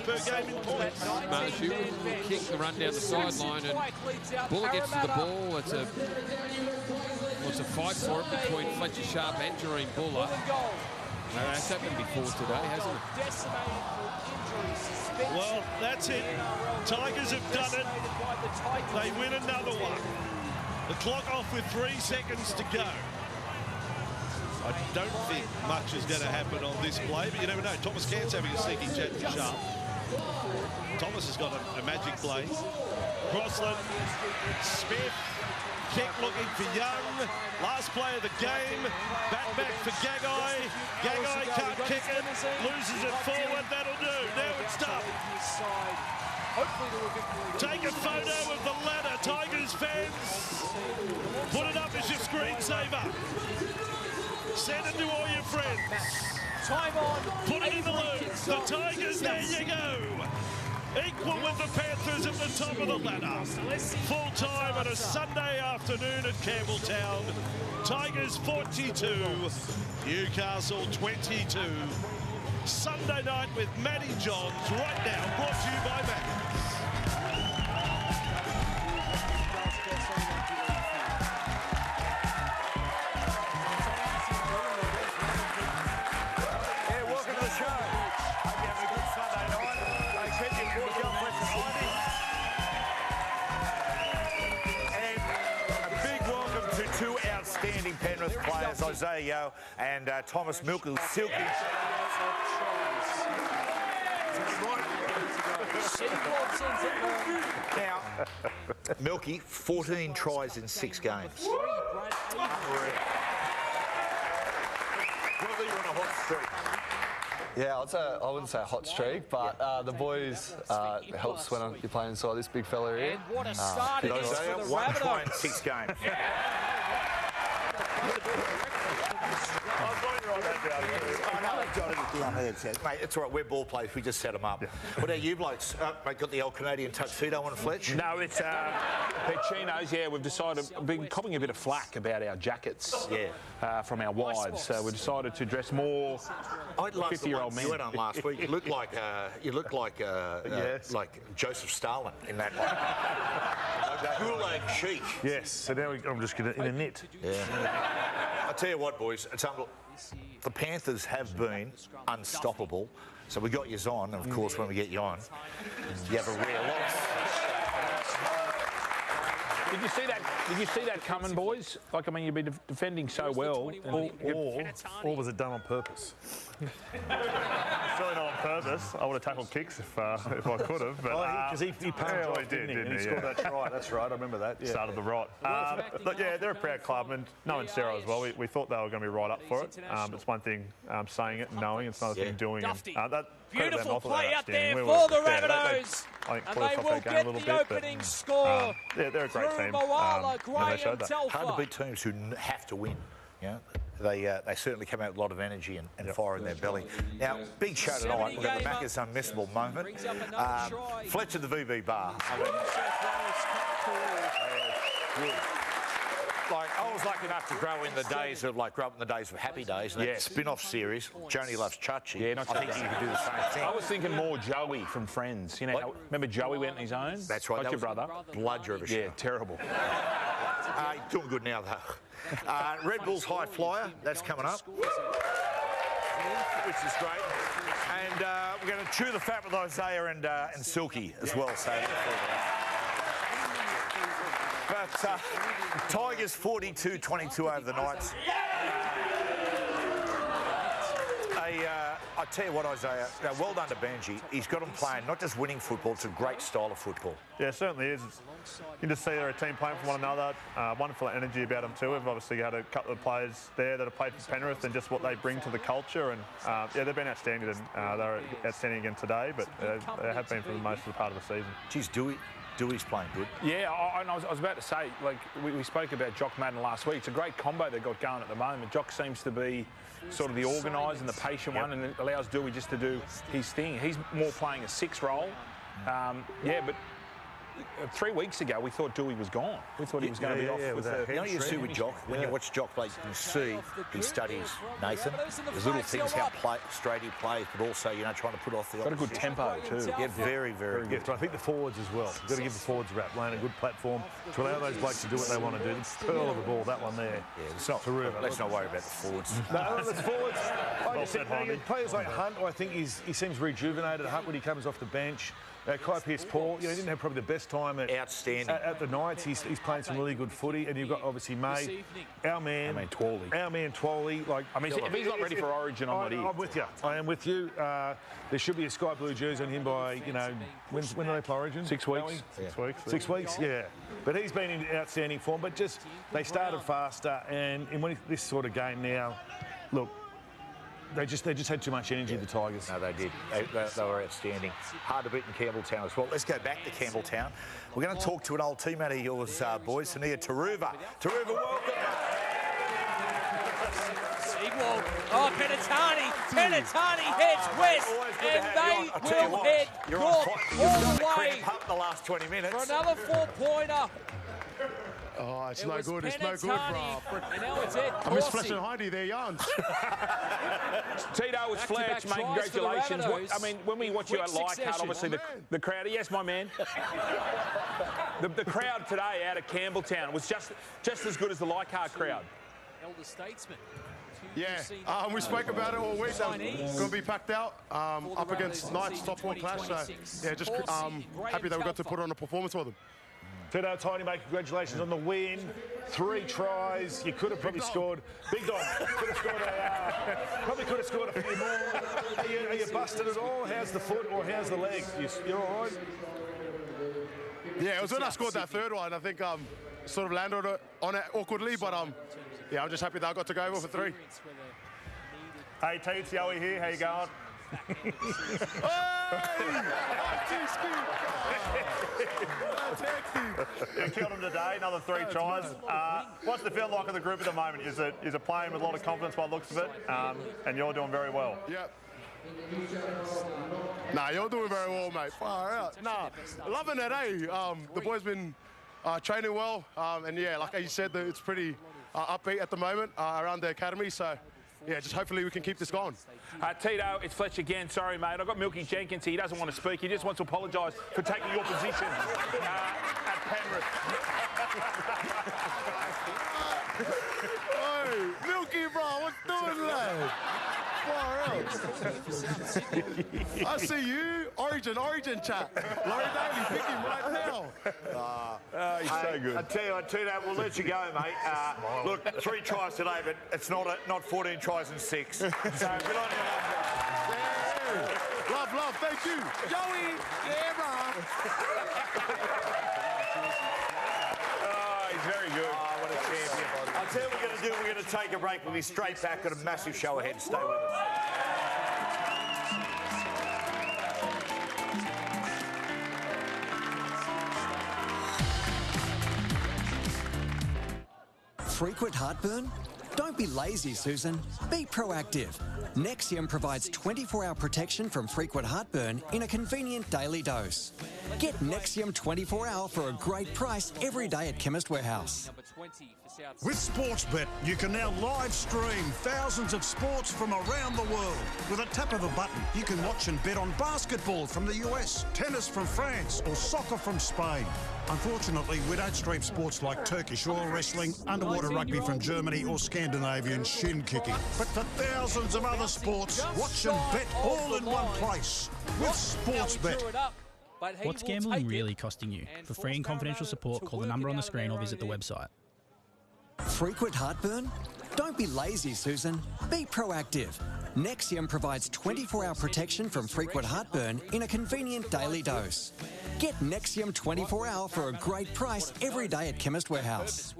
per game in points. Marshu kick the run down the sideline, and Buller gets to the ball. It's a fight for it between Fletcher Sharp and Jareen Buller. That's happened before today, hasn't it? Well, that's it. Tigers have done it. They win another one. The clock off with 3 seconds to go. I don't think much is going to happen on this play, but you never know. Thomas Cairns having a sneaking chat to Sharp. Thomas has got a magic play. Crossland, Smith, kick looking for Young. Last play of the game. Back for Gagai. Gagai can't kick it. Loses it forward. That'll do. Now it's done. Take a photo of the ladder, Tigers fans. Put it up as your screensaver. Send it to all your friends. Time on. Put it in the loop. The Tigers, there you go. Equal with the Panthers at the top of the ladder. Full time on a Sunday afternoon at Campbelltown. Tigers 42, Newcastle 22. Sunday night with Matty Johns right now, brought to you by Matt. Penrith players, Isaiah Yeo and Thomas Milky Silky. Now, Milky, 14 tries in 6 games. Yeah, I wouldn't say a hot streak, but the boys helps when you're playing inside this big fella here. And what a start it is for the 1 try in Rabbitohs. 6 games. Mate, it's all right, we're ball players, we just set them up. What about you blokes? Mate, got the old Canadian tuxedo on, Fletch? No, it's chinos, yeah. We've decided, we've been copping a bit of flack about our jackets from our wives. So we decided to dress more 50-year-old men. You went on last week. You look like like Joseph Stalin in that one. Gulag chic. Yes, so now I'm just going to in a knit. Yeah. I tell you what, boys, it's the Panthers have been unstoppable. So we got yous on, and of course, when we get you on, you have a rare loss. Did you see that? Did you see that coming, boys? Like, I mean, you've been defending so well. Or was it done on purpose? Certainly not on purpose. I would have tackled kicks if I could have. Because he punched off, didn't he? He scored that try. That's right. I remember that. Yeah. Started the rot. Look, yeah, they're a proud club, and knowing Sarah as well, we thought they were going to be right up for it. It's one thing saying it and knowing, it's another thing doing it. Beautiful play out there for the Rabbitohs. And they will get the opening score. Yeah, they're a great team. Moala, Gray and Telfer. Hard to beat teams who have to win. Yeah, they certainly come out with a lot of energy and fire in their belly. Now, big show tonight. We've got the Macca's unmissable moment. Fletcher the VB bar. Like, I was lucky enough to grow in the days of Happy Days and that spin-off series, Joni Loves Chachi. Yeah, I think you could do the same thing. I was thinking more Joey from Friends. You know, remember Joey went on his own? That's right. Like your brother. Bludger of a show. Yeah, terrible. He's doing good now, though. Red Bull's High Flyer, that's coming up, which is great. And we're going to chew the fat with Isaiah and Silky as well. So. But Tigers 42-22 over the Knights. I tell you what, Isaiah, well done to Benji. He's got them playing, not just winning football, it's a great style of football. Yeah, it certainly is. You can just see they're a team playing for one another. Wonderful energy about them too. We've obviously had a couple of players there that have played for Penrith and just what they bring to the culture. And yeah, they've been outstanding. And they were outstanding again today, but they have been for the most of the part of the season. Geez, Dewey's playing good. Yeah, I was about to say, like, we spoke about Jock Madden last week. It's a great combo they've got going at the moment. Jock seems to be sort of the organised and the patient one, and it allows Dewey just to do his thing. He's more playing a 6 role. Yeah, but 3 weeks ago, we thought Dewey was gone. We thought he was going to be off with the only issue with Jock, when you watch Jock play, you can see he studies Nathan. There's little things how straight he plays, but also, you know, trying to put off the got a good tempo too. Yeah, very, very good. But I think the forwards as well. You've got to give the forwards a rap, laying a good platform to allow those blokes to do what they want to do. The pearl of the ball, that one there. Yeah, it's not Taruva. Let's not worry about the forwards. No, it's forwards. I just think players like Hunt, I think he seems rejuvenated. Hunt when he comes off the bench. Kai Pearce-Paul, you know, he didn't have probably the best time at the Knights. He's playing some really good footy, and you've got obviously May, our man Twally. Like, I mean, if he's not ready for Origin, I'm with you. I am with you. There should be a sky blue jersey on him by, you know, when do they play Origin? 6 weeks. 6 weeks. 6 weeks, yeah. But he's been in outstanding form. But just they started faster, and in this sort of game now, look. They just had too much energy, the Tigers. No, they did. They were outstanding. Hard to beat in Campbelltown as well. Let's go back to Campbelltown. We're going to talk to an old teammate of yours, boys, Sania Taruva. Taruva, welcome. Seawald. Oh, Penatani heads west, and they will head north all the way the last 20 minutes. for another 4-pointer. Oh, it's no good. It's no good, bro. And now it's Ed I miss Fletch and Heidi. They're young. Tito, it's Fletch, mate. Congratulations. I mean, when we watch you at Leichhardt, obviously the crowd. Yes, my man. the crowd today out at Campbelltown was just as good as the Leichhardt crowd. Elder statesman. Yeah, we spoke about it all week. It's going to be packed out up against Knights top 4 clash. So, yeah, just happy that we got to put on a performance for them. Tito, Tiny, mate, congratulations on the win. 3 tries. You could have probably scored. Big Dog could have scored probably could have scored a few more. Are you busted at all? How's the foot or how's the leg? You're all right? Yeah, it was when I scored that third one. I think sort of landed on it awkwardly, but yeah, I'm just happy that I got to go over for 3. Hey, T, it's Yowie here. How you going? You killed him today, another 3 tries. What's the feel like of the group at the moment? Is it playing with a lot of confidence by the looks of it? And you're doing very well. Yep. Nah, you're doing very well, mate. Far out. Nah, loving it, eh? The boys been training well, and yeah, like you said, it's pretty upbeat at the moment around the academy. So. Yeah, just hopefully we can keep this going. Tito, it's Fletch again. Sorry, mate. I've got Milky Jenkins here. He doesn't want to speak. He just wants to apologise for taking your position at Penrith. Hey, Milky, bro, what's doing, lad? Far out. I see you. Origin chat. Laurie Daly, pick him right now. He's so good. I tell you, Tito, we'll let you go, mate. Look, 3 tries today, but it's not 14 tries and 6. So good on you. Yeah. Love, thank you. Joey, yeah, bro. Oh, he's very good. Oh, what a champion. I'll tell you what we're going to do. We're going to take a break. We'll be straight back. Got a massive show ahead. Stay with us. Frequent heartburn? Don't be lazy, Susan. Be proactive. Nexium provides 24-hour protection from frequent heartburn in a convenient daily dose. Get Nexium 24-hour for a great price every day at Chemist Warehouse. With Sportsbet, you can now live stream thousands of sports from around the world. With a tap of a button, you can watch and bet on basketball from the US, tennis from France, or soccer from Spain. Unfortunately, we don't stream sports like Turkish oil wrestling, underwater rugby from Germany, or Scandinavian shin kicking. But for thousands of other sports, watch and bet all in one place with Sportsbet. What's gambling really costing you? For free and confidential support, call the number on the screen or visit the website. Frequent heartburn? Don't be lazy, Susan. Be proactive. Nexium provides 24-hour protection from frequent heartburn in a convenient daily dose. Get Nexium 24-hour for a great price every day at Chemist Warehouse.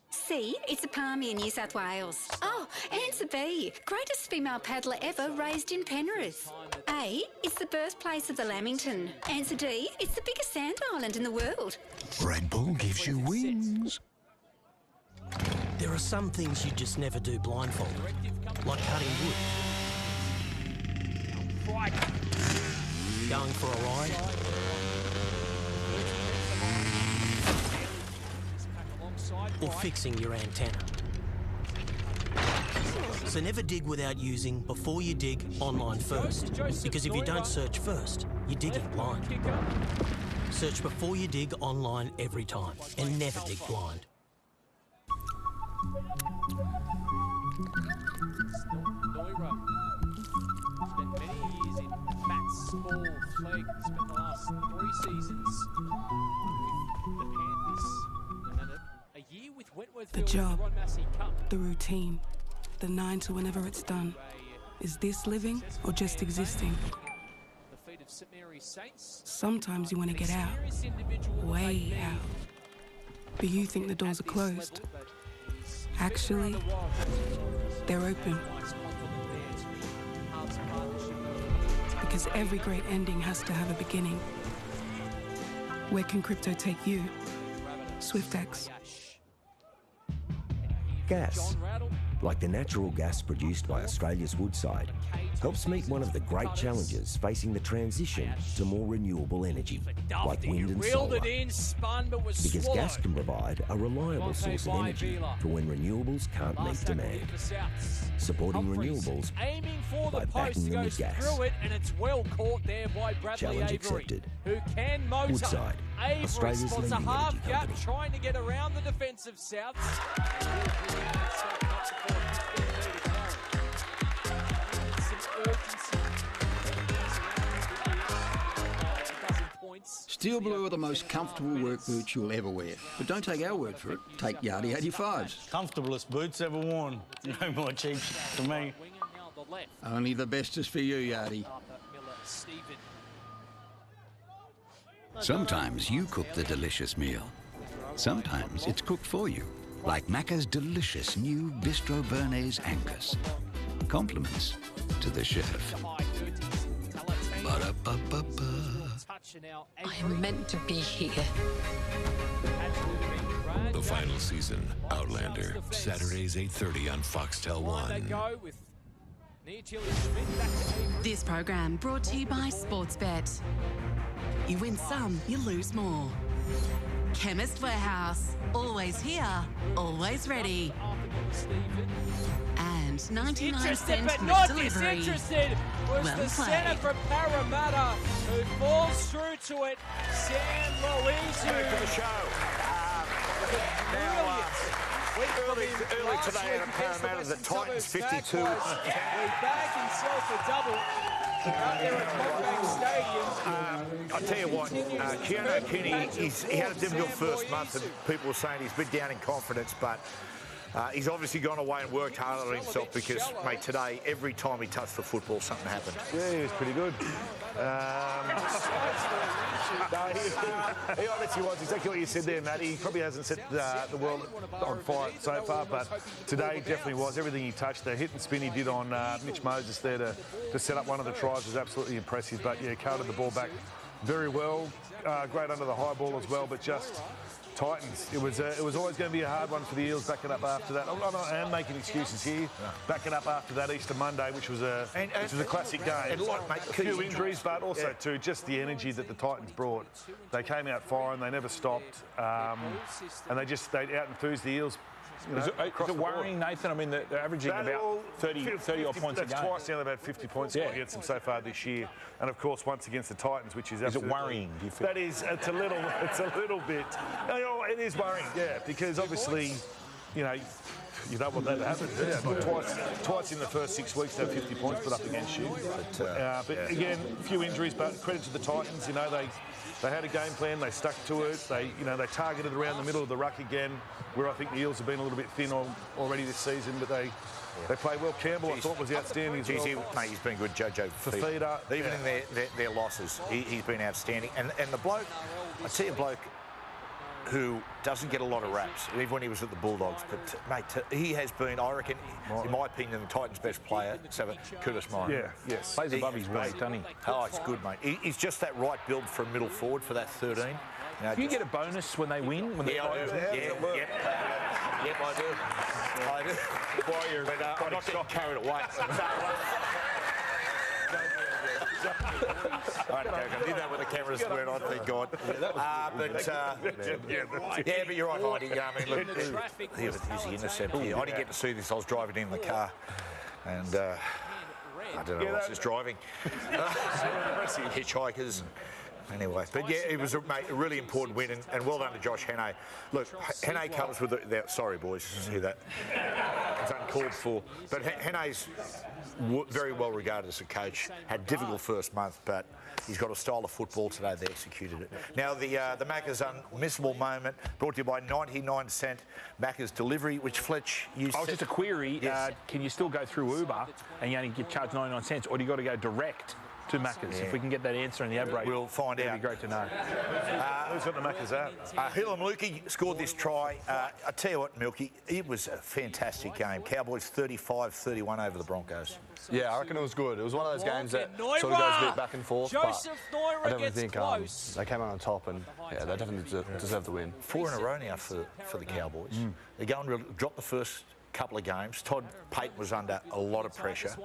C, it's a palmy in New South Wales. Oh, answer B, greatest female paddler ever raised in Penrith. A, it's the birthplace of the Lamington. Answer D, it's the biggest sand island in the world. Red Bull gives you wings. There are some things you just never do blindfolded, like cutting wood. Going for a ride. or fixing your antenna. So never dig without using Before You Dig online first, because if you don't search first, you're digging blind. Search Before You Dig online every time, and never dig blind. Spent many years in Mats, Small, Flegg, spent the last 3 seasons with the Panthers, and then a year with Wentworth The job, the routine, the 9 to whenever it's done. Is this living or just existing? The feet of St Mary's Saints. Sometimes you want to get out, way out. But you think the doors are closed. Actually, they're open. Because every great ending has to have a beginning. Where can crypto take you? SwiftX. Gas, like the natural gas produced by Australia's Woodside, helps meet one of the great challenges facing the transition to more renewable energy, like wind and solar. Because gas can provide a reliable source of energy for when renewables can't meet demand. Supporting renewables by backing them with gas. Challenge accepted. Woodside, Australia's leading energy company. Trying to get around the defensive Souths. Steel Blue are the most comfortable work boots you'll ever wear. But don't take our word for it. Take Yardie 85s. Comfortablest boots ever worn. No more cheap for me. Only the best is for you, Yardie. Sometimes you cook the delicious meal. Sometimes it's cooked for you, like Macca's delicious new Bistro Bernays Angus. Compliments to the chef. Ba-da-ba-ba-ba. I am meant to be here. The final season, Outlander, Saturdays 8:30 on Foxtel 1. This program brought to you by Sportsbet. You win some, you lose more. Chemist Warehouse, always here, always ready. And 99-cent but not delivery. disinterested was Well the centre from Parramatta who falls through to it. San Luis. Back to the show. Early today at Parramatta, the Titans 52. We bagged himself a double. Out there at Combank Stadium. I'll tell you what, Keanu Kenny, he had a difficult first month, and people were saying he's a bit down in confidence, but he's obviously gone away and worked hard on himself because, mate, today, every time he touched the football, something happened. Yeah, he was pretty good. He honestly was exactly what you said there, Matt. He probably hasn't set the world on fire so far, but today definitely was. Everything he touched, the hit and spin he did on Mitch Moses there to set up one of the tries was absolutely impressive. But, yeah, carted the ball back very well. Great under the high ball as well, but just Titans. It was always going to be a hard one for the Eels backing up after that. I am making excuses here. Backing up after that Easter Monday, which was a classic game. And a few injuries, but also too just the energy that the Titans brought. They came out firing. They never stopped, and they out enthused the Eels. Is it worrying, Nathan? I mean, they're averaging about 30 odd points a game. That's twice now they've had 50 points against them so far this year, and of course once against the Titans, which is absolutely. Is it worrying? Do you feel? That is, it's a little bit. It is worrying, yeah, because obviously, you know what that happened. Yeah, twice in the first 6 weeks, they have 50 points put up against you. But again, a few injuries, but credit to the Titans. They had a game plan. They stuck to it. They targeted around the middle of the ruck again, where I think the Eels have been a little bit thin already this season. But they played well. Campbell, I thought, was outstanding as well. Mate, he's been good, Jojo Fafita. Even in their losses, he's been outstanding. And the bloke, I tell you, a bloke who doesn't get a lot of raps, even when he was at the Bulldogs. But, mate, he has been, I reckon, in my opinion, the Titans' best player, Curtis Moran. Yeah, yes. Plays above his weight, doesn't he? Oh, it's good, mate. He's just that right build for a middle forward for that 13. Do you get a bonus when they win? When I do. Yep, I do. But I'm not getting carried away. I did that when the cameras weren't on, thank God. But you're right, Heidi. I mean, look, here's the intercept here. I didn't get to see this. I was driving in the car, and I don't know, I was just driving. Hitchhikers. Anyway, but yeah, it was a really important win, and well done to Josh Hannay. Look, Hannay comes with sorry, boys, hear that? It's uncalled for. But Hannay's very well regarded as a coach. Had a difficult first month, but he's got a style of football today. They executed it. Now the Macca's unmissable moment brought to you by 99 cent Macca's delivery, which Fletch used. Just a query. Yes. Can you still go through Uber and you only get charged 99 cents, or do you got to go direct to Macca's? If we can get that answer in the ad break, we'll find out. It'd be great to know. Who's got the Macca's app? Hilam Lukey scored this try. I tell you what, Milky, it was a fantastic game. Cowboys 35-31 over the Broncos. Yeah, I reckon it was good. It was one of those games that sort of goes a bit back and forth, but I definitely think they came out on top, and yeah, they definitely deserved the win. 4 in a row now for the Cowboys. They're going to drop the first couple of games. Todd Payton was under a lot of pressure,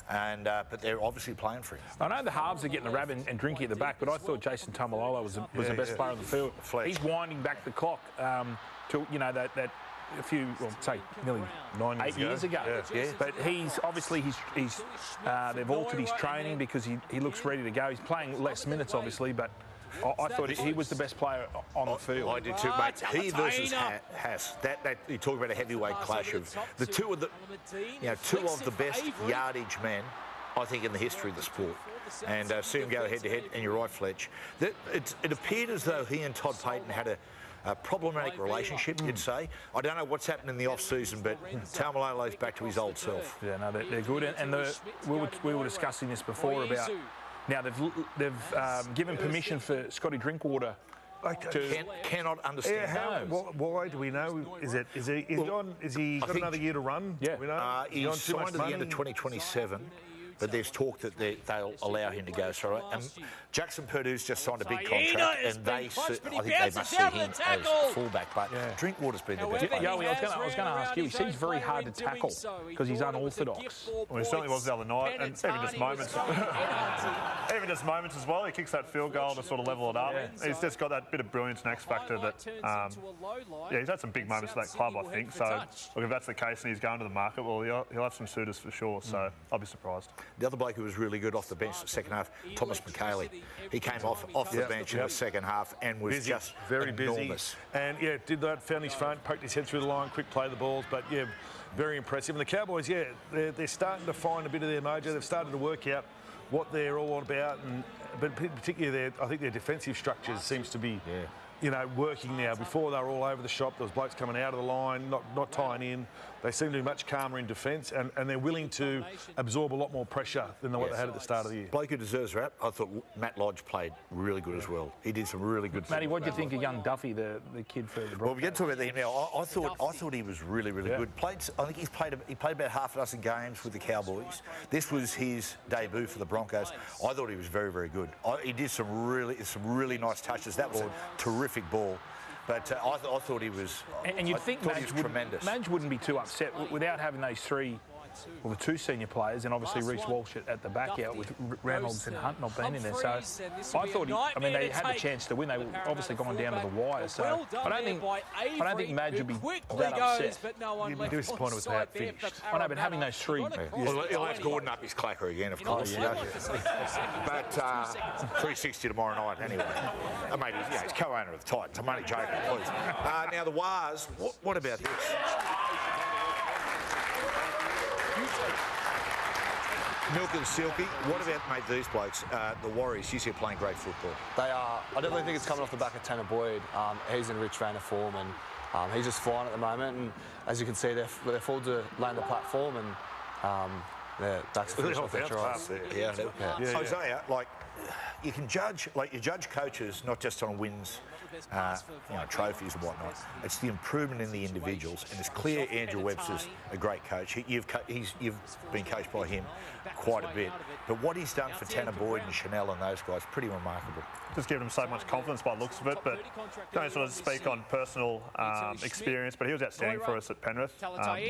and but they're obviously playing for him. I know the halves are getting the rabbit and drinking at the back, but I thought Jason Tamalolo was the best player on the field. He's winding back the clock to that a few, say, nearly 8 years ago. But he's obviously they've altered his training because he looks ready to go. He's playing less minutes, obviously, but I thought he was the best player on the field. I did too, mate. He versus Haas. That you talk about a heavyweight clash of the two of the best yardage men, I think, in the history of the sport. And see him go head to head. And you're right, Fletch. It appeared as though he and Todd Payton had a problematic relationship, you'd say. I don't know what's happened in the off-season, but Taumalolo's back to his old self. Yeah, no, they're good. And we were discussing this before about. Now they've given permission for Scotty Drinkwater to cannot understand. Why do we know? Is he got another year to run? Yeah, we know? He's signed to the end of 2027. But there's talk that they'll allow him to go. So, Jackson Purdue's just signed a big contract, and I think they must see him as fullback. But Drinkwater's been the best player. I was going to ask you. He seems very hard to tackle because he's unorthodox. Well, he certainly was the other night, and even just moments as well. He kicks that field goal to sort of level it up. He's just got that bit of brilliance and X factor that. He's had some big moments for that club, I think. So, look, if that's the case and he's going to the market, well, he'll have some suitors for sure. So, I'll be surprised. The other bloke who was really good off the bench the second half, Thomas McKaylee. He came off the bench in the second half and was just very enormous. Busy. And did that, found his front, poked his head through the line, quick play the balls, but very impressive. And the Cowboys, they're starting to find a bit of their mojo. They've started to work out what they're all about, but particularly I think their defensive structures seems to be working now. Before they were all over the shop, there was blokes coming out of the line, not tying in. They seem to be much calmer in defence, and they're willing to absorb a lot more pressure than what they had at the start of the year. Bloke who deserves rap, I thought Matt Lodge played really good as well. He did some really good things. Matty, what do you think of young Duffy, the kid for the Broncos? Well, we get to talk about him now. I thought he was really good. I think he played about half a dozen games with the Cowboys. This was his debut for the Broncos. I thought he was very good. He did some really nice touches. That was a terrific ball. But I thought he was. And you'd think Madge wouldn't be too upset without having those three, the two senior players, and obviously Reece Walsh at the back out with Reynolds and Hunt not being in there. So I thought they had the chance to win. They were obviously gone down to the wire. So I don't think Madge would be that upset. You'd be disappointed with that finished. I know, but having those three. Well, he'll have Gordon up his clacker again, of course. But 360 tomorrow night anyway. Maybe he's co-owner of the Titans. I'm only joking, please. Now the Wars. What about this? Milk and Silky, what about, mate, these blokes, the Warriors? You see playing great football. They are. I definitely think it's coming off the back of Tanner Boyd. He's in a rich vein of form, and he's just flying at the moment. And as you can see, they're forward to land the platform, and that's the finish off their tries. Hosea, you can judge, you judge coaches not just on wins, trophies and whatnot. It's the improvement in the individuals, and it's clear Andrew Webster's a great coach. You've been coached by him quite a bit, but what he's done for Tanner Boyd and Chanel and those guys, pretty remarkable. Just given him so much confidence by the looks of it, but don't sort of speak on personal experience, but he was outstanding for us at Penrith.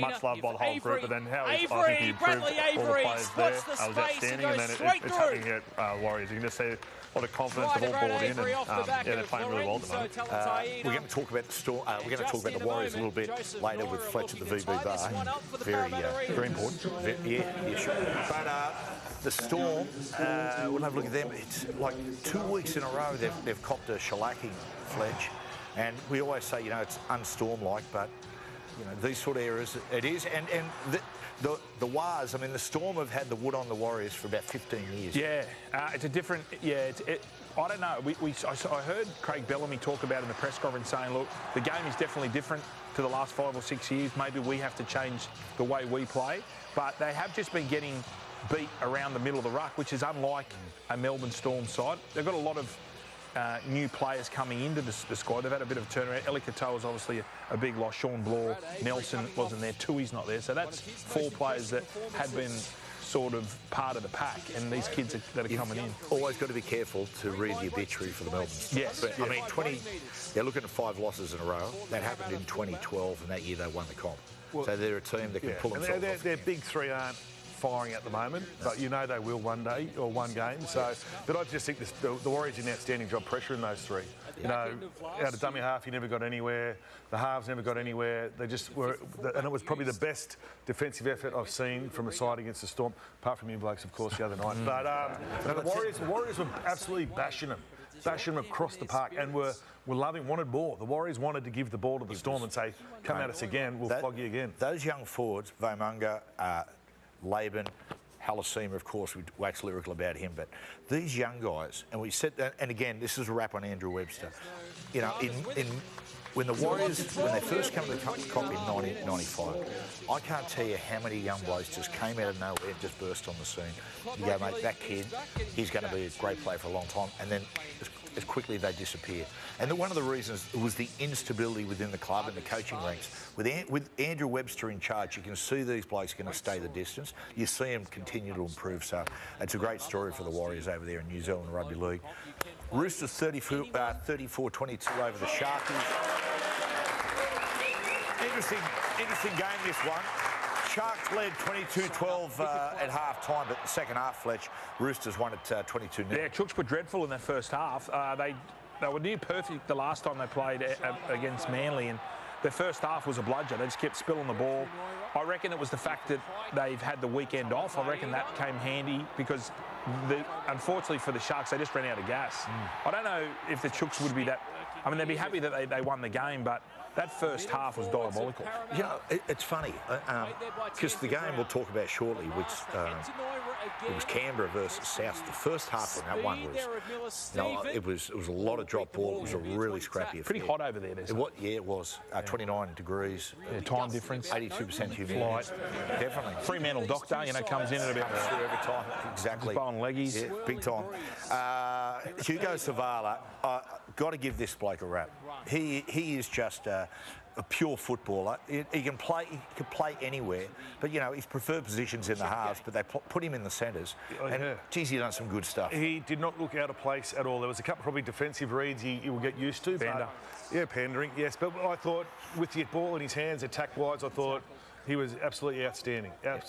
Much loved by the whole group, but then how I think he improved all the players there. I was outstanding, and then it's happening at Warriors. You can just see a lot of confidence. They've all bought in, and yeah, they're playing really well at the moment. We're going to talk about the Storm. We're going to talk about the Warriors a little bit later with Fletch at the VB bar. Very important. Yeah, sure. But the Storm, we'll have a look at them. It's like 2 weeks in a row they've copped a shellacking, Fletch. And we always say, it's unstorm-like, but, these sort of areas, it is. And the Wars, I mean, the Storm have had the wood on the Warriors for about 15 years. Yeah, it's a different... Yeah, I don't know. I heard Craig Bellamy talk about in the press conference saying, look, the game is definitely different to the last 5 or 6 years. Maybe we have to change the way we play. But they have just been getting beat around the middle of the ruck, which is unlike a Melbourne Storm side. They've got a lot of new players coming into the squad. They've had a bit of a turnaround. Eli Katoa is obviously a big loss. Sean Bloor, Nelson wasn't there. Tui's not there. So that's 4 players that had been sort of part of the pack, and these kids that are coming in. Always got to be careful to read the obituary for the Melbournes. Yes. But, I mean, they're looking at 5 losses in a row. That happened in 2012, and that year they won the comp. So they're a team that can pull themselves off. Their big 3 aren't firing at the moment, but they will one day or one game. So, but I just think the Warriors did an outstanding job pressuring those 3. Out of dummy half, he never got anywhere. The halves never got anywhere. They just were, and it was probably the best defensive effort I've seen from a side against the Storm, apart from you blokes, of course, the other night. But the Warriors were absolutely bashing them across the park, and were wanted more. The Warriors wanted to give the ball to the Storm and say, come at us again, we'll flog you again. Those young forwards, Vomunga, Laban, Halasima, of course, we wax lyrical about him, but these young guys, and we said that, and again, this is a wrap on Andrew Webster. When the Warriors, when they first came to the comp in 1995, I can't tell you how many young blokes just came out of nowhere and just burst on the scene. You go, mate, that kid, he's going to be a great player for a long time, and then as quickly they disappear. And one of the reasons was the instability within the club and the coaching ranks. With Andrew Webster in charge, you can see these blokes going to stay the distance. You see them continue to improve. So it's a great story for the Warriors over there in New Zealand Rugby League. Roosters 34-22 over the Sharkies. Interesting game, this one. Sharks led 22-12 at half-time, but the second half, Fletch, Roosters won at 22-0. Yeah, Chooks were dreadful in that first half. They were near perfect the last time they played against Manly, and their first half was a bludger. They just kept spilling the ball. I reckon it was the fact that they've had the weekend off. I reckon that came handy because, unfortunately for the Sharks, they just ran out of gas. I don't know if the Chooks would be that... I mean, they'd be happy that they won the game, but that first half was diabolical. It's funny, because the game we'll talk about shortly, which it was Canberra versus South. The first half of that one was, it was a lot of drop ball. It was a really scrappy affair. Pretty hot over there. It was. 29 degrees. Time difference. 82% humidity. Flight. Definitely. Fremantle doctor, comes in at about... every time. Exactly. Bowling leggies. Yeah, big time. Hugo Savala, got to give this bloke a rap. He is just a pure footballer. He can play anywhere, but his preferred position's in the halves, but they put him in the centres. And geez, he's done some good stuff. He did not look out of place at all. There was a couple probably defensive reads he will get used to. Pandering, yes. But I thought with the ball in his hands, attack-wise, I thought he was absolutely outstanding. There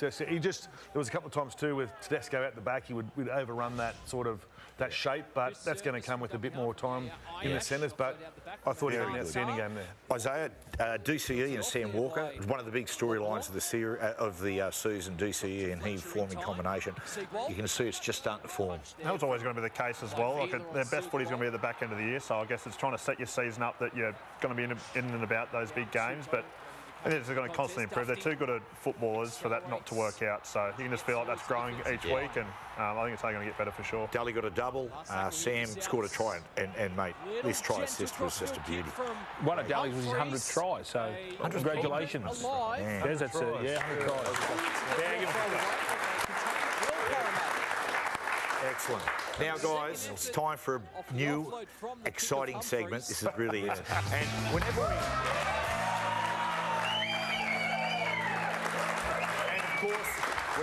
was a couple of times too with Tedesco out the back, he would overrun that sort of that shape, but that's going to come with a bit more time in the centres. But I thought he had an outstanding game there. Isaiah, DCE and Sam Walker, one of the big storylines of the season, DCE and he forming combination. You can see it's just starting to form. That was always going to be the case as well. Their best footy's going to be at the back end of the year, so I guess it's trying to set your season up that you're going to be in and about those big games, but I think it's going to constantly improve. They're too good at footballers for that not to work out. So you can just feel like that's growing each week, and I think it's only going to get better for sure. Daly got a double. Sam scored a try, and mate, this try assist was just a beauty. One of Daly's was his 100th try, so congratulations. There's that, 100 tries. Excellent. Now, guys, it's time for a new, exciting segment. This is really it. And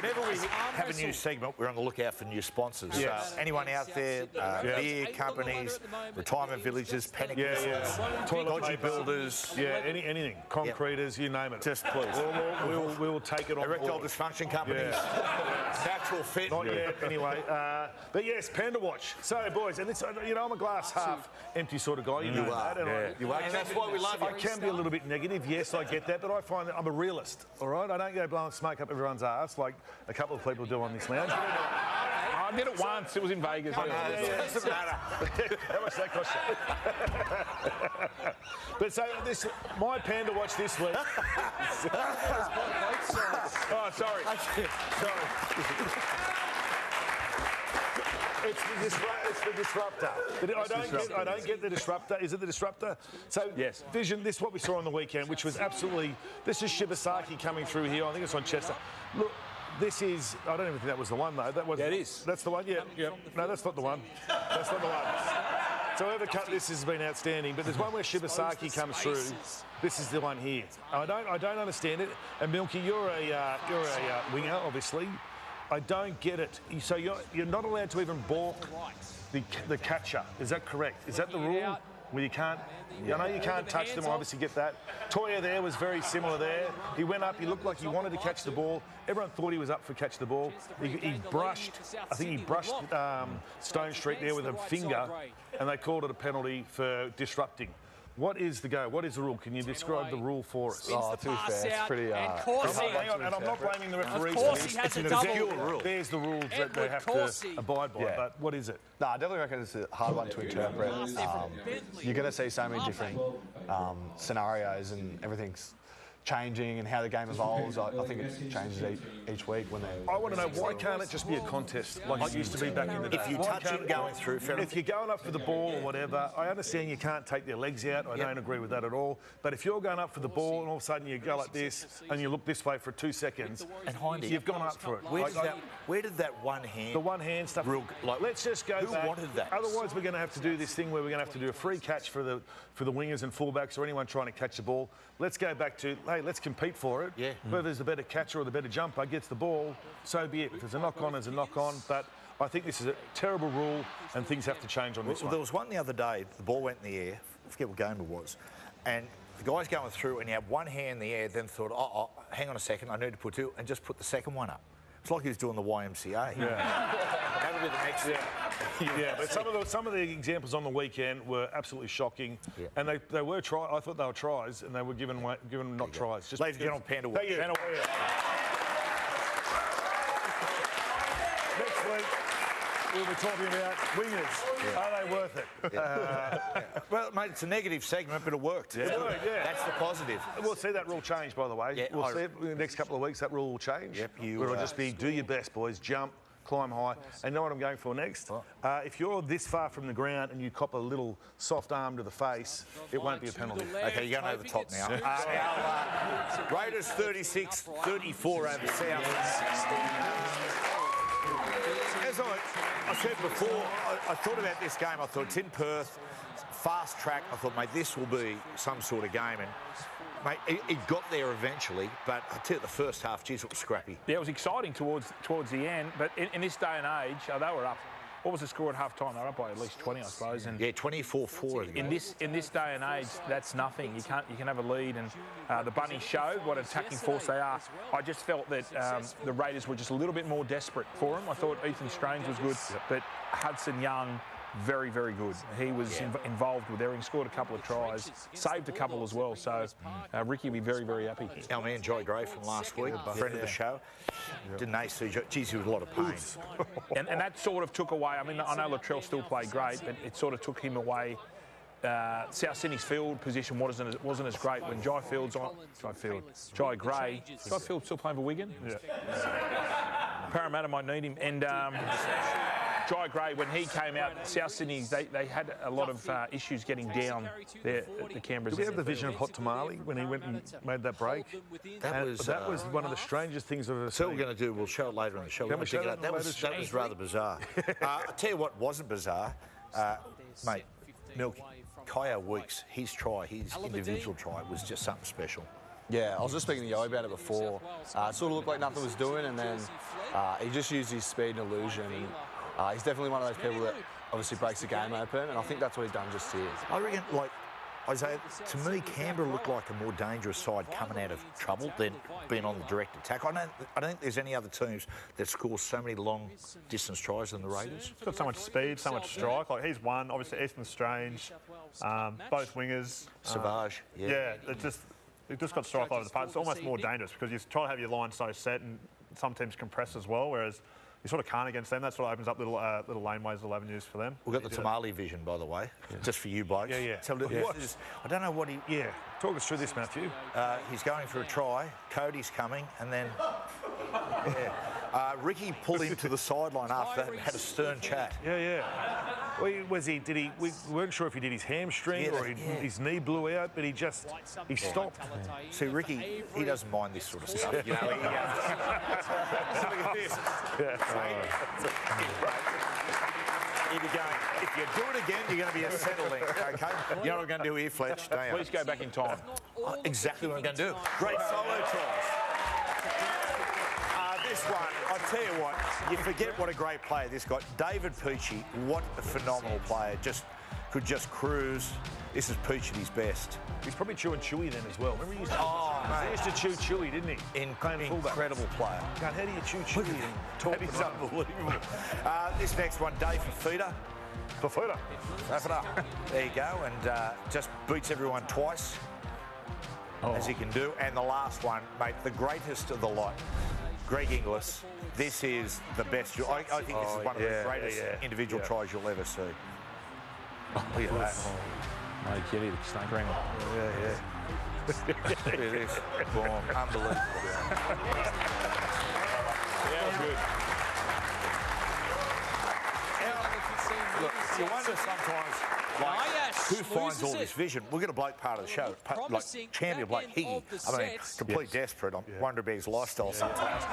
Whenever we have a new segment, we're on the lookout for new sponsors. Yes. Anyone out there, beer companies, retirement villages, panic dodgy builders. Yeah, anything. Concreters, you name it. Just please. We will take it on Erectile board. dysfunction companies. Natural fit. Not yet, anyway. But yes, Panda Watch. So, boys, and this, you know, I'm a glass half empty sort of guy. You know are. that. And that's why we love you. I can be a little bit negative. Yes, I get that. But I find that I'm a realist, all right? I don't go blowing smoke up everyone's ass like a couple of people do on this lounge. I did it once. It was in Vegas. How much that cost you? But so my Panda Watch this week. Oh, sorry. It's the disruptor. I don't get the disruptor. Is it the disruptor? So, yes. Vision, this is what we saw on the weekend, which was absolutely... This is Shibasaki coming through here. I think it's on Chester. Look, this is... I don't even think that was the one, though. That was, yeah, it is. That's the one? Yeah. No, that's not the one. That's not the one. So whoever cut this has been outstanding, but there's one where Shibasaki comes through. This is the one here. I don't understand it. And Milky, you're a winger, obviously. I don't get it. So you're not allowed to even balk the catcher. Is that correct? Is that the rule? Where you can't... I know you can't touch them, I obviously get that. Toya there was very similar there. He went up, he looked like he wanted to catch the ball. Everyone thought he was up for catch the ball. He brushed, I think he brushed Stone Street there with a finger, and they called it a penalty for disrupting. What is the go? What is the rule? Can you describe the rule for us? Oh, to be fair, it's pretty... and I'm not blaming the referees for this. Has a double. There's the rules that they have to abide by, but what is it? No, I definitely reckon it's a hard one to interpret. You're going to see so many different scenarios and everything's changing and how the game evolves. I think it changes each week when they... I want to know, why can't it just be a contest like it used to be back in the day? If you touch it going through... If you're going up for the ball or whatever, I understand you can't take their legs out. I don't agree with that at all. But if you're going up for the ball and all of a sudden you go like this and you look this way for 2 seconds, and you've gone up for it. Where did that one hand... The one hand stuff... Let's just go back. Who wanted that? Otherwise, we're going to have to do this thing where we're going to have to do a free catch for the wingers and fullbacks or anyone trying to catch the ball. Let's go back to, hey, let's compete for it. Yeah. Whoever's the better catcher or the better jumper gets the ball, so be it. If there's a knock-on, there's a knock-on. But I think this is a terrible rule and things have to change on this one. There was one the other day, the ball went in the air, I forget what game it was, and the guy's going through and he had one hand in the air, then thought, oh, hang on a second, I need to put two, and just put the second one up. It's like he was doing the YMCA. Yeah. That'll be the next thing. Yeah, but some of the examples on the weekend were absolutely shocking, and they were tries. I thought they were tries, and they were given not tries. Just ladies and gentlemen, Panda Watch. Thank you. Panda Watch. Next week we'll be talking about wingers. Are they worth it? Well, mate, it's a negative segment, but it worked. It worked, yeah. That's the positive. We'll see that rule change, by the way. Yeah, we'll see it in the next couple of weeks. That rule will change. Yep, it'll just be do your best, boys. Jump, climb high. And know what I'm going for next? If you're this far from the ground and you cop a little soft arm to the face, it won't be a penalty. Okay, you're going over the top now. Raiders 36, 34 over South. As I said before, I thought about this game. I thought it's in Perth, fast track. I thought, mate, this will be some sort of game. And, mate, it got there eventually. But I tell you, the first half, geez, it was scrappy. Yeah, it was exciting towards the end. But in this day and age, they were up. What was the score at half-time? They were up by at least 20, I suppose. And yeah, 24-4. In this day and age, that's nothing. You can have a lead, and the Bunnies showed what an attacking force they are. I just felt that the Raiders were just a little bit more desperate for them. I thought Ethan Strange was good, but Hudson Young, very, very good. He was involved with everything, scored a couple of tries, saved a couple as well. So Ricky will be very, very happy. Our man Joy Gray from last week, friend of the show. Didn't they see? Geez, he was a lot of pain. and that sort of took away. I mean, I know Latrell still played great, but it sort of took him away. South Sydney's field position wasn't as great when Jai Gray. Jai Field's still playing for Wigan. Yeah. Parramatta might need him, and Jai Gray, when he came out, South Sydney, they had a lot of issues getting down there at the Canberra. Did we have the vision of Hot Tamale when he went and made that break? That was one of the strangest things I've ever seen. So what we're going to do, we'll show it later in the show. Can we show that was rather bizarre. I'll tell you what wasn't bizarre, mate, Milky. Kyle Weeks, his individual try was just something special. Yeah, I was just speaking to Yo about it before. It sort of looked like nothing was doing, and then he just used his speed and illusion. And he's definitely one of those people that obviously breaks the game open, and I think that's what he's done just here. I reckon, like, Isaiah, to me, Canberra looked like a more dangerous side coming out of trouble than being on the direct attack. I don't think there's any other teams that score so many long-distance tries than the Raiders. He's got so much speed, so much strike. Like, he's one, obviously, Easton Strange, both wingers. Savage, Yeah, they've just got strike all over the park. It's almost more dangerous because you try to have your line so set, and some teams compress as well, whereas you sort of can't against them. That sort of opens up little laneways, little avenues for them. We've got the Tamale vision, by the way, just for you blokes. Yeah. So, I don't know what he... Yeah, talk us through this, Matthew. He's going for a try. Cody's coming, and then... Ricky pulled him to the sideline after that and had a stern chat. Yeah. Well, we weren't sure if he did his hamstring or his knee blew out, but he stopped. See, Ricky, he doesn't mind this sort of stuff. You know, he look at this. If you do it again, you're going to be a settling, okay? You know what we're going to do here, Fletch? Don't you? Please go back in time. Exactly what we're going to do. Great solo tries. This one, I tell you what, you forget what a great player this guy. David Peachy, what a phenomenal player. Could just cruise. This is Peachy at his best. He's probably chewing Chewy then as well. Remember he used to chew Chewy, didn't he? Incredible player. God, how do you chew Chewy and talk? That is unbelievable. This next one, Dave Fafita. Fafita. There you go, and just beats everyone twice, as he can do. And the last one, mate, the greatest of the lot. Greg Inglis, this is the best. I think this is one of the greatest individual tries you'll ever see. Look at that. Mate, get it, snake ring. Look at this. Boom. Unbelievable. That was good. Look, you wonder sometimes, like, who finds all this vision? We've got a bloke part of the show, like champion bloke, Higgy. I mean, complete desperate. I wonder about his lifestyle sometimes.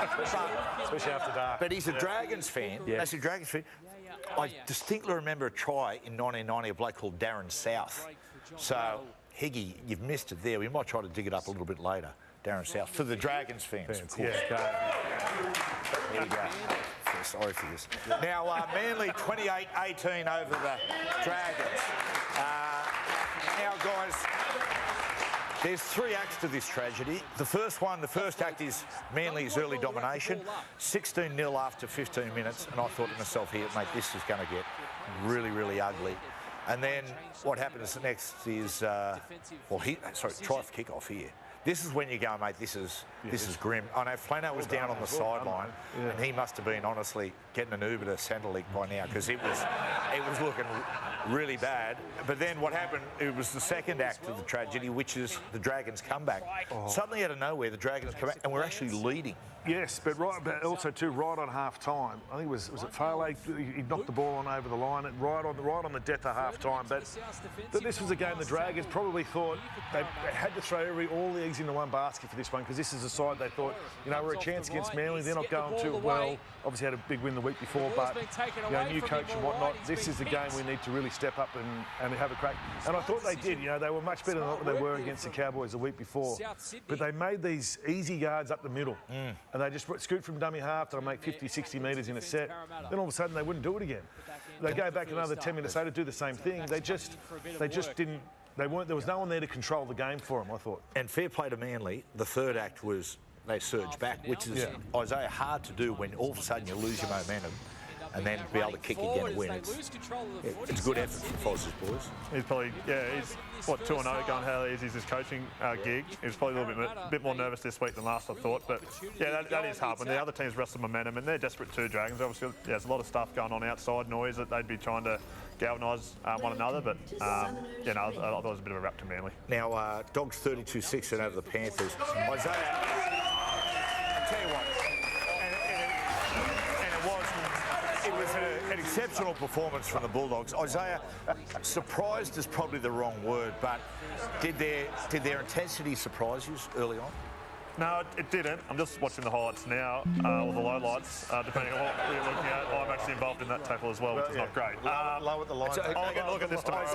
Especially after dark. But he's a Dragons fan. That's a Dragons fan. I distinctly remember a try in 1990, a bloke called Darren South. So, Higgy, you've missed it there. We might try to dig it up a little bit later. Darren South, for the Dragons fans, of course. There you go. Sorry for this. Now, Manly 28-18 over the Dragons. Now, guys, there's three acts to this tragedy. The first act is Manly's early domination, 16-0 after 15 minutes, and I thought to myself here, mate, this is going to get really, really ugly. And then what happens next is, try for kick-off here. This is when you go, mate, this is grim. I know Flano was down on the sideline, and he must have been, honestly, getting an Uber to Centrelink by now, because it was looking really bad. But then what happened, it was the second act of the tragedy, which is the Dragons' comeback. Suddenly, out of nowhere, the Dragons come back, and we're actually leading. Yes, but also too, right on half-time. I think was it Farley? He knocked the ball on over the line, right on the death of half-time. But this was a game the Dragons probably thought they had to throw all the eggs into one basket for this one, because this is a side they thought, we're a chance against Manly. They're not going too well. Obviously had a big win the week before, but new coach and whatnot. This is the game we need to really step up and have a crack. And I thought they did. They were much better than what they were against the Cowboys the week before. But they made these easy yards up the middle. And they just scoot from dummy half. They'll make 50, 60 metres in a set. Then all of a sudden they wouldn't do it again. They go back another 10 minutes later, do the same thing. They just didn't. There was no one there to control the game for them, I thought. And fair play to Manly. The third act was they surged back, which is, Isaiah, hard to do when all of a sudden you lose your momentum and then be able to kick again and win. It's a good effort from Fozz's boys. He's probably, he's 2-0 going how easy is his coaching gig. He's probably a little bit more nervous this week than last, I thought. But that is hard when the other teams wrestle momentum, and they're desperate too, Dragons. Obviously, there's a lot of stuff going on outside, noise that they'd be trying to galvanise one another. But I thought it was a bit of a wrap to Manly. Now, Dogs 32-6 over the Panthers. Isaiah, I tell you what, it was an exceptional performance from the Bulldogs. Isaiah, surprised is probably the wrong word, but did their intensity surprise you early on? No, it didn't. I'm just watching the highlights now, or the lowlights, depending on what you're looking at. I'm actually involved in that tackle as well, which is not great. Low at the line. I'll look at this tomorrow.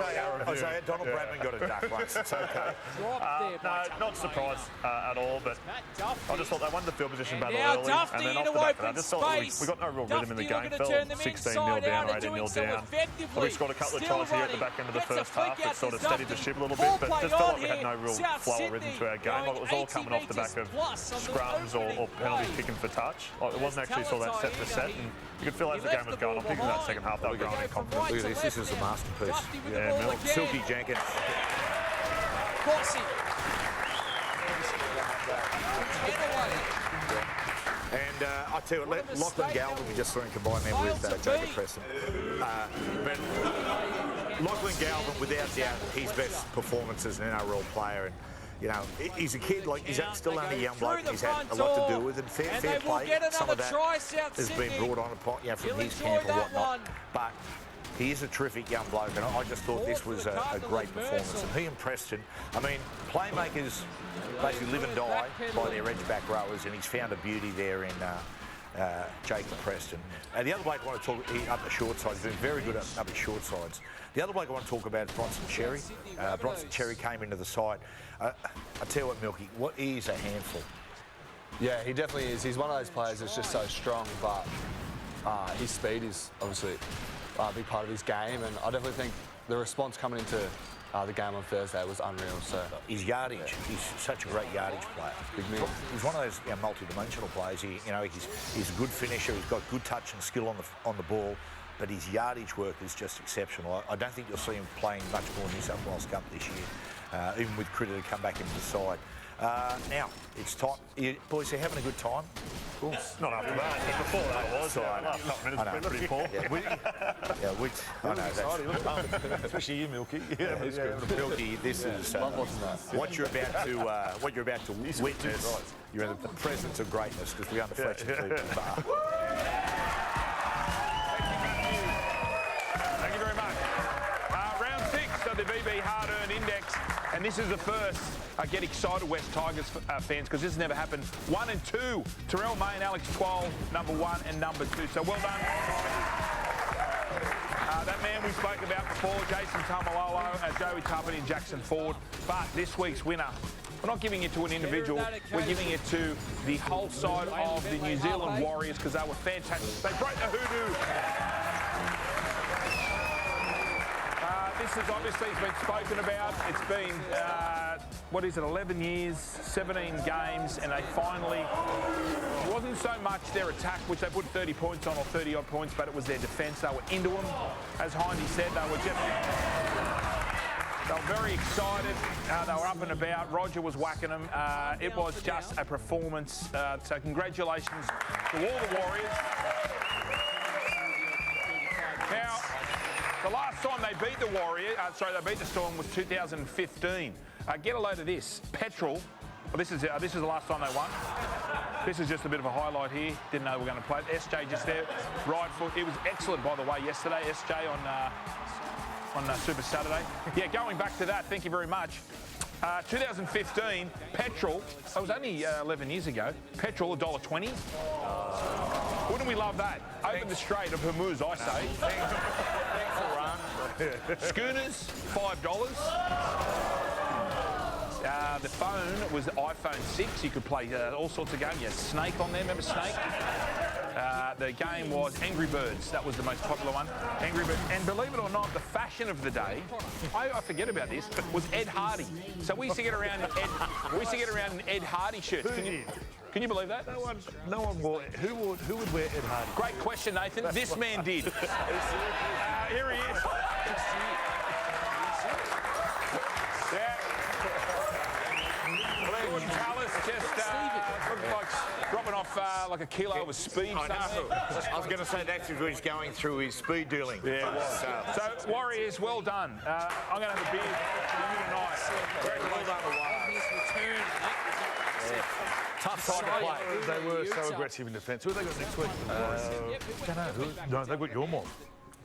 Isaiah, Donald Bradman got a duck once. It's okay. No, not surprised at all, but I just thought they won the field position battle now early, Duffy and then into off the back of that, open just felt space. we got no real rhythm in the game. Duffy Fell turn them 16-0 down or 18-0 down. We scored a couple of tries here at the back end of the first half that sort of steadied the ship a little bit, but just felt like we had no real flow or rhythm to our game. Like it was all coming off the back of scrums or penalties kicking for touch. Like it wasn't actually sort of that set for set, and you could feel as the game was going on, particularly that second half, they were growing in confidence. Look at this. This is a masterpiece. Yeah, Milk. Silky Jenkins. And I tell you what, Lachlan Galvin, we just saw him combine there with Jacob Preston. But Lachlan Galvin, without doubt, his best performance as an NRL player. And you know, he's a kid, like he's still only a young bloke, and he's had a lot to do with it. Fair play. Some of that has been brought on from his camp or whatnot. But he is a terrific young bloke, and I just thought this was a great performance. And he and Preston, I mean, playmakers basically live and die by their edge back rowers, and he's found a beauty there in Jacob Preston. The other bloke I want to talk up the short side, he's been very good up the short sides. The other bloke I want to talk about is Bronson Cherry. Bronson Cherry came into the side. I tell you what, Milky, he is a handful. Yeah, he definitely is. He's one of those players that's just so strong, but his speed is obviously a big part of his game, and I definitely think the response coming into the game on Thursday was unreal. So his yardage, he's such a great yardage player. Big man. He's one of those multi-dimensional players. He's a good finisher. He's got good touch and skill on the ball, but his yardage work is just exceptional. I don't think you'll see him playing much more New South Wales Cup this year, even with Critter to come back into the side. Now, it's time. Boys, are you having a good time? Of course. Not after that, but before that was. Last couple minutes have been pretty poor. I know that's... Especially you, Milky. Milky, this is... what you're about to witness, you're in the presence of greatness, because we're on the Fletcher TV bar. Thank you very much. Round 6 of the VB Hard-Earned Index, and this is the first. Get excited, West Tigers fans, because this has never happened. 1 and 2, Terrell May and Alex Twal, number 1 and number 2. So well done. That man we spoke about before, Jason Tamalolo, Joey Tuppeny and Jackson Ford. But this week's winner, we're not giving it to an individual, we're giving it to the whole side of the New Zealand Warriors, because they were fantastic. They broke the hoodoo. This has obviously been spoken about. It's been, 11 years, 17 games, and they finally, it wasn't so much their attack, which they put 30 points on, or 30-odd points, but it was their defence. They were into them. As Hindy said, they were very excited. They were up and about. Roger was whacking them. It was just a performance. So congratulations to all the Warriors. Now, the last time they beat they beat the Storm was 2015. Get a load of this. Petrol. Well, this is the last time they won. This is just a bit of a highlight here. Didn't know we were going to play it. SJ just there, right foot. It was excellent, by the way, yesterday. SJ on Super Saturday. Yeah, going back to that, thank you very much. 2015, petrol, it was only 11 years ago, petrol $1.20. Wouldn't we love that? Open the Strait of Hormuz, I say. Schooners, $5. The phone was the iPhone 6. You could play all sorts of games. You had Snake on there, remember Snake? The game was Angry Birds. That was the most popular one. Angry Birds. And believe it or not, the fashion of the day, I forget about this, was Ed Hardy. So we used to get around in Ed Hardy shirts. Can you believe that? No one wore. Who would wear Ed Hardy? Great question, Nathan. This man did. Here he is. Yeah. Gordon Tallis just looked like dropping off like a kilo of speed. I was going to say that's where he's going through his speed dealing. Yeah, it was. So Warriors, well done. I'm going to have a beer for you tonight. Very well done, the Warriors. Tough side to play. They were so aggressive in defence. Who have they got next week? Don't know. No, they've got your mob.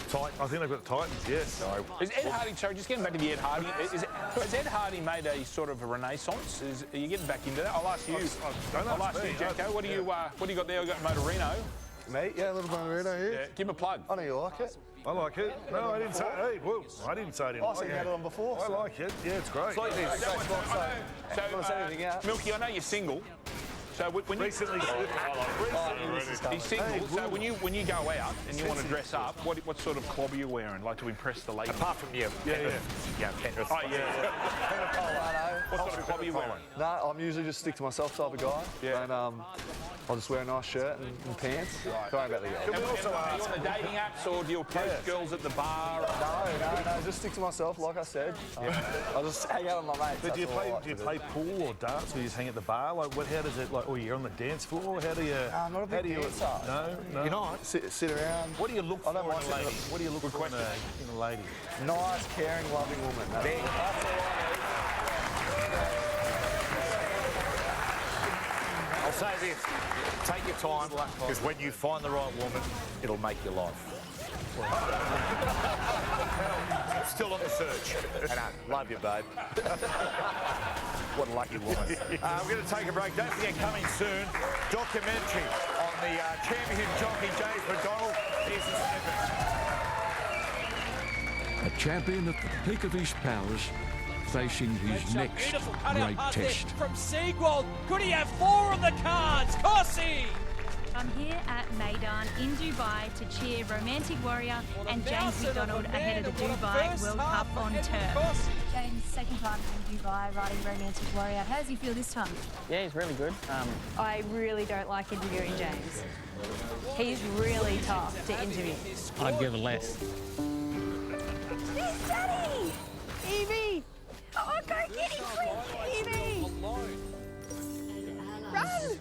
Tight. I think they've got the Titans, yes. Is Ed Hardy, sorry, just getting back to the Ed Hardy, has Ed Hardy made a sort of a renaissance? Are you getting back into that? I'll ask you. I'll ask you, Jacko. What do you got there? We've got Motorino. Mate, yeah, a little Motorino here. Yeah, give him a plug. I know you like it. I like it. No, I didn't say. Hey, whoa! I didn't say it. I seen you had it on before. I like it. Yeah, it's great. It's like this. So, Milky, I know you're single. So when recently, he's single. So when you go out and you want to dress up, what sort of clob are you wearing, like to impress the ladies? Apart from you, Penrith. Oh yeah. What sort of clob are you wearing? No, I'm usually just stick to myself type of guy. Yeah. And I'll just wear a nice shirt and pants. Right. Don't worry about the girls. Are you on the dating apps or do you approach girls at the bar? No, just stick to myself, like I said. I'll just hang out with my mates. But do you play pool or darts, or you just hang at the bar? Like, how does it? Like, you're on the dance floor. How do you? I'm not a big dancer. No. You're not. Sit around. What do you look for in a lady? What do you look for in a lady? Nice, caring, loving woman. That's all I need. I'll say this, take your time, because when you find the right woman, it'll make your life. Still on the search. Love you, babe. What a lucky woman. We're going to take a break. Don't forget, coming soon, documentary on the championship jockey, James McDonald. Here's the snippet. A champion at the peak of his powers, facing his next great test. From Siegwald, could he have 4 on the cards? Kossi! I'm here at Maidan in Dubai to cheer Romantic Warrior and James McDonald ahead of the Dubai World Cup on turf. James, second time in Dubai riding Romantic Warrior. How does he feel this time? Yeah, he's really good. I really don't like interviewing James. He's really tough to interview. I'd give it less. He's Daddy! Evie! Oh, go get him quick, Evie! Run!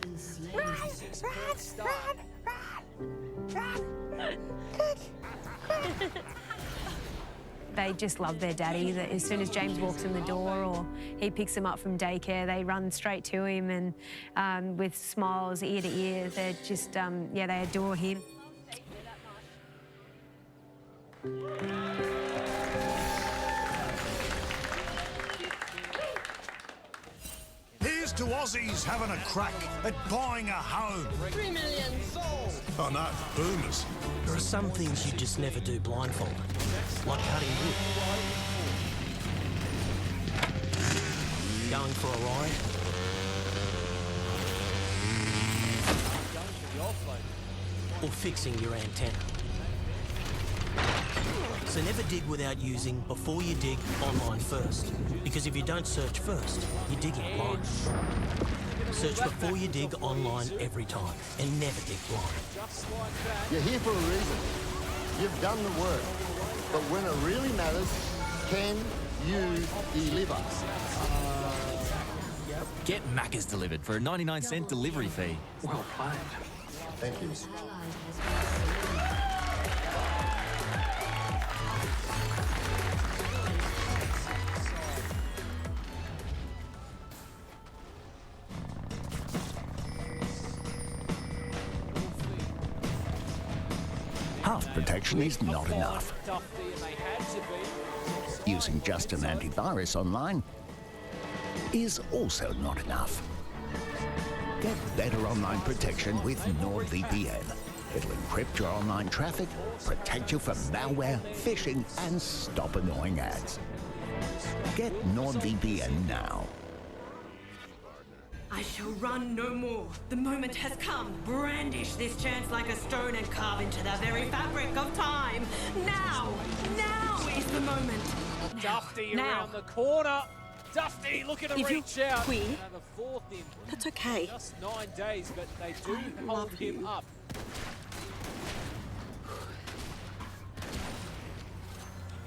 They just love their daddy. As soon as James walks in the door or he picks them up from daycare, they run straight to him and with smiles ear to ear. They're just, they adore him. Here's to Aussies having a crack at buying a home. 3 million souls. Oh no, boomers. There are some things you just never do blindfold, like cutting wood. Going for a ride. Or fixing your antenna. So never dig without using Before You Dig online first. Because if you don't search first, you're digging blind. Search Before You Dig online every time and never dig blind. You're here for a reason. You've done the work. But when it really matters, can you deliver? Get Macca's delivered for a 99-cent delivery fee. Well played. Thank you. Half protection is not enough. Using just an antivirus online is also not enough. Get better online protection with NordVPN. It'll encrypt your online traffic, protect you from malware, phishing, and stop annoying ads. Get NordVPN now. I shall run no more. The moment has come. Brandish this chance like a stone and carve into the very fabric of time. Now! Now is the moment. Dufty around the corner. Dufty looking to reach out. Quit, And the fourth in that's okay. just 9 days, but they do hold him up.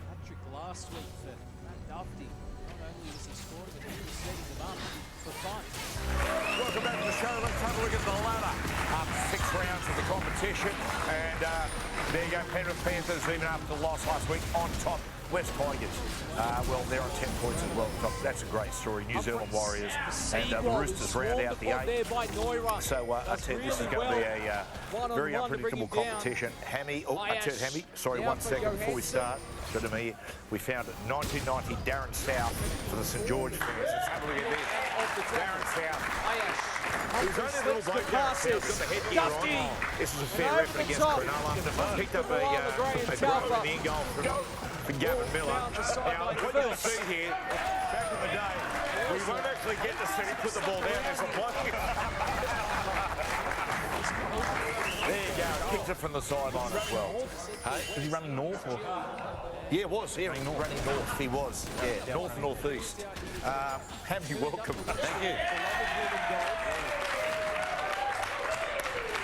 Patrick last week for Matt Dufty. Not only was he scoring, but he was setting them up for fun. Welcome back to the show. Let's have a look at the ladder. 6 rounds of the competition. And there you go, Penrith Panthers, even after the loss last week, on top West Tigers. Well, they're on 10 points as well. That's a great story. New Zealand Warriors and the Roosters round out the 8. So I tell you, this is going to be a very unpredictable competition. Hammy, I tell you, Hammy, sorry, 1 second before we start. Good to me. We found 1990 Darren South for the St George fans. Let's have a look at this. Darren South. He's only a little bloke, Darren South, got the headgear on. This is a fair effort against Cronulla. Picked up a drop in the goal from Gavin Miller. Now, what you'll see here, back in the day, we won't actually get to see him put the ball down. There's a bloke. There you go. Kicked it from the sideline as well. Hey, was he running north or? Yeah, it was. Yeah, running north. He was. Yeah, north-northeast. Hammy, welcome. Thank you.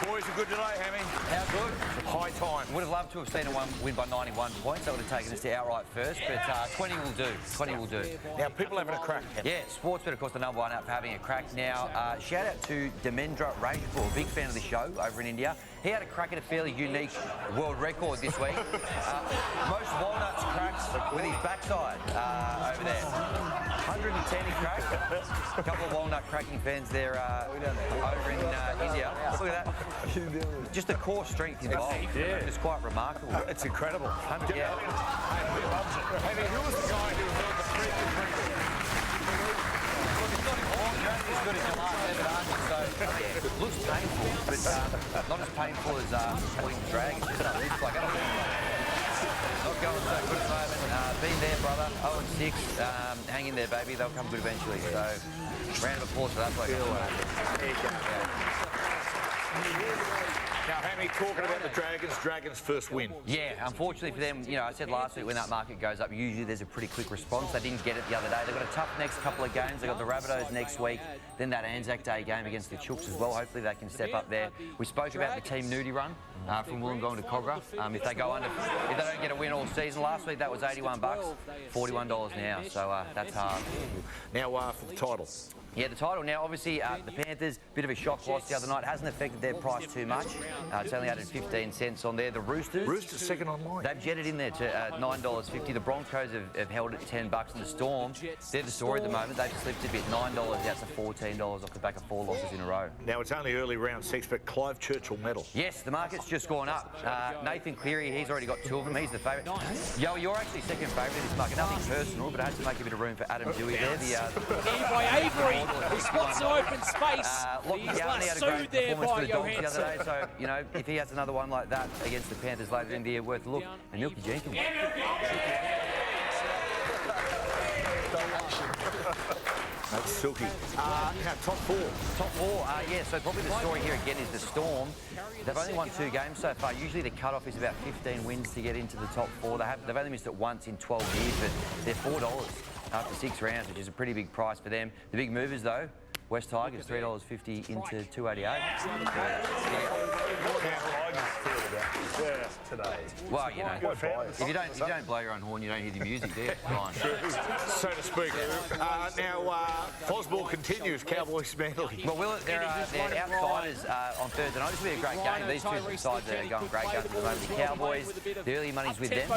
Boys are good today, Hammy. How good? High time. Would have loved to have seen a win by 91 points. That would have taken us to outright first, but 20 will do. 20 will do. Now, people having a crack. Yeah, Sportsbet, of course, the #1 app for having a crack. Now, shout out to Demendra Rajapur, big fan of the show over in India. He had a crack at a fairly unique world record this week. Most walnuts cracks with his backside over there. 110 he cracked. A couple of walnut cracking fans there over in India. Look at that. Just the core strength involved. Yeah. It's quite remarkable. It's incredible. Yeah. Hammy, who was the guy who held the streak and drink? As good as your last ever, aren't you? So, it looks painful, but not as painful as pulling the drag. It's just a lift like that. Not going so good at the moment. Been there, brother. 0-6. Hang in there, baby. They'll come good eventually. So, round of applause for that bloke. There you go. Now, Hammy, talking about the Dragons' first win. Yeah, unfortunately for them, you know, I said last week when that market goes up, usually there's a pretty quick response. They didn't get it the other day. They've got a tough next couple of games. They've got the Rabbitohs next week, then that Anzac Day game against the Chooks as well. Hopefully they can step up there. We spoke about the Team Nudie run from Wollongong to Cogra. If they go under, if they don't get a win all season, last week that was $81, $41 now. So that's hard. Now for the title. Yeah, the title. Now, obviously, the Panthers, bit of a shock loss the other night. Hasn't affected their price too much. It's only added 15 cents on there. The Roosters second online. They've jetted in there to $9.50. The Broncos have held it $10. And the Storm, they're the story at the moment. They've slipped a bit. $9 out to $14 off the back of 4 losses in a row. Now, it's only early round 6, but Clive Churchill medal. Yes, the market's just gone up. Nathan Cleary, he's already got 2 of them. He's the favourite. Yo, you're actually second favourite in this market. Nothing personal, but I had to make a bit of room for Adam Dewey there. By Avery, who spots open space. He's lassoed there by Johansson. The other day, so, you know, if he has another one like that against the Panthers later in the year, worth a look. And Milky Jenkins. That's silky. Now, top 4. Top 4, yeah, so probably the story here again is the Storm. They've only won 2 games so far. Usually the cut-off is about 15 wins to get into the top 4. They've only missed it once in 12 years, but they're $4 after 6 rounds, which is a pretty big price for them. The big movers, though, West Tigers, $3.50 into $2.88. Today. Well, you know, if you don't blow your own horn, you don't hear the music there. So to speak. Now, Fosball continues, Cowboys Manly. Well, they're outsiders on Thursday night. This will be a great game. These two sides are going great guns at the moment. The Cowboys, the early money's with them.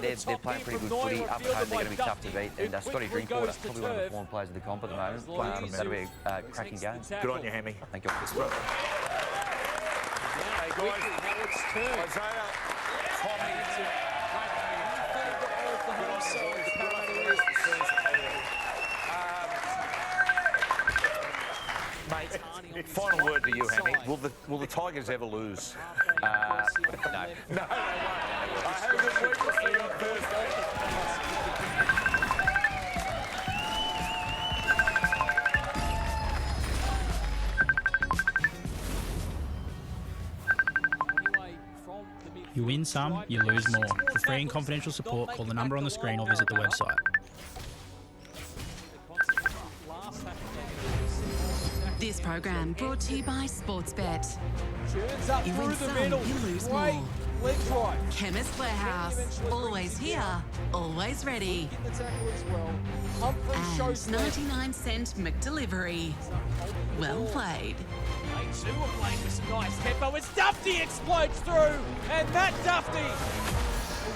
They're playing pretty good footy. Up at home, they're going to be tough to beat. And Scotty Drinkwater, probably one of the form players of the comp at the moment. That'll be a cracking game. Good on you, Hammy. Thank you. Mate, final word to you, Hammy. Will the Tigers ever lose? No. No. I have a good week. We'll see you on Thursday. You win some, you lose more. For free and confidential support, call the number on the screen or visit the website. This program brought to you by Sportsbet. You win some, you lose more. Chemist Warehouse, always here, always ready. And 99-cent McDelivery. Well played. Two are playing with some nice tempo as Dufty explodes through, and Matt Dufty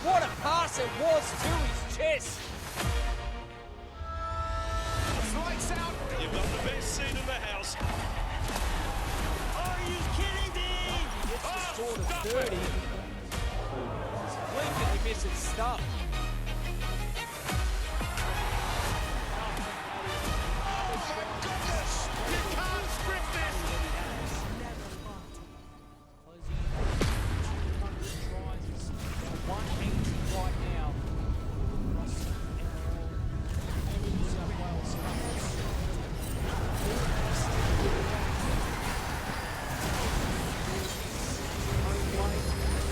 what a pass it was to his chest. Lights out. You've got the best seat in the house. Are you kidding me? He gets restored to 30. Blinking, he misses stuff.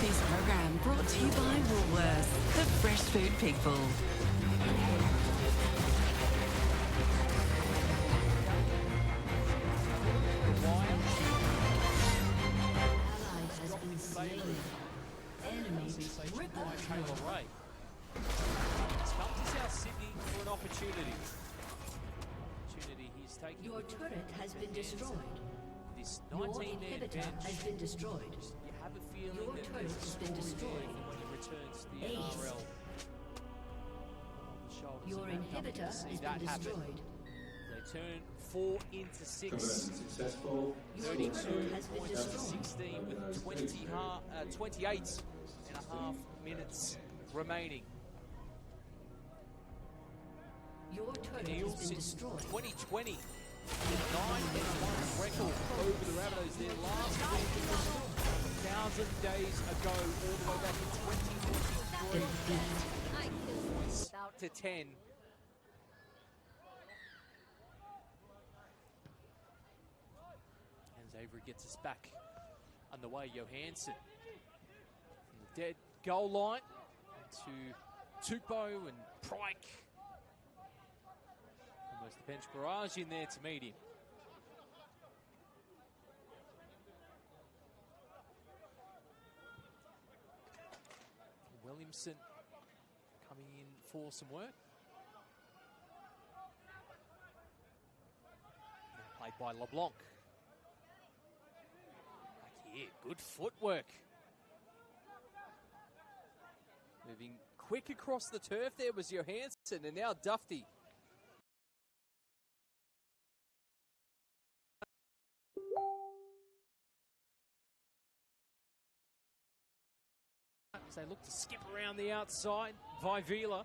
This program brought to you by Woolworths, the fresh food people. For an opportunity. He's taking. Your turret has been destroyed. This Your 19-man inhibitor bench. has been destroyed. You have a feeling Your that turret there's has been a story destroyed. there when he returns to the Ace. NRL. Your inhibitor has been destroyed. They turn 4 into 6. Conversion successful. 32 has been points to destroyed. 16 with 28 and a half minutes remaining. Your turret has Eels been since destroyed. 2020. 9-1 record over the Rabbitohs. Their last win was 1,000 days ago, all the way back in 2023. Points to 10. And Avery gets us back underway. Johansson from the dead goal line to Tupou and Pryke. Almost the bench barrage in there to meet him. Williamson coming in for some work. And played by LeBlanc. Back here, good footwork. Moving quick across the turf there was Johansson, and now Dufty. As they look to skip around the outside, Vivila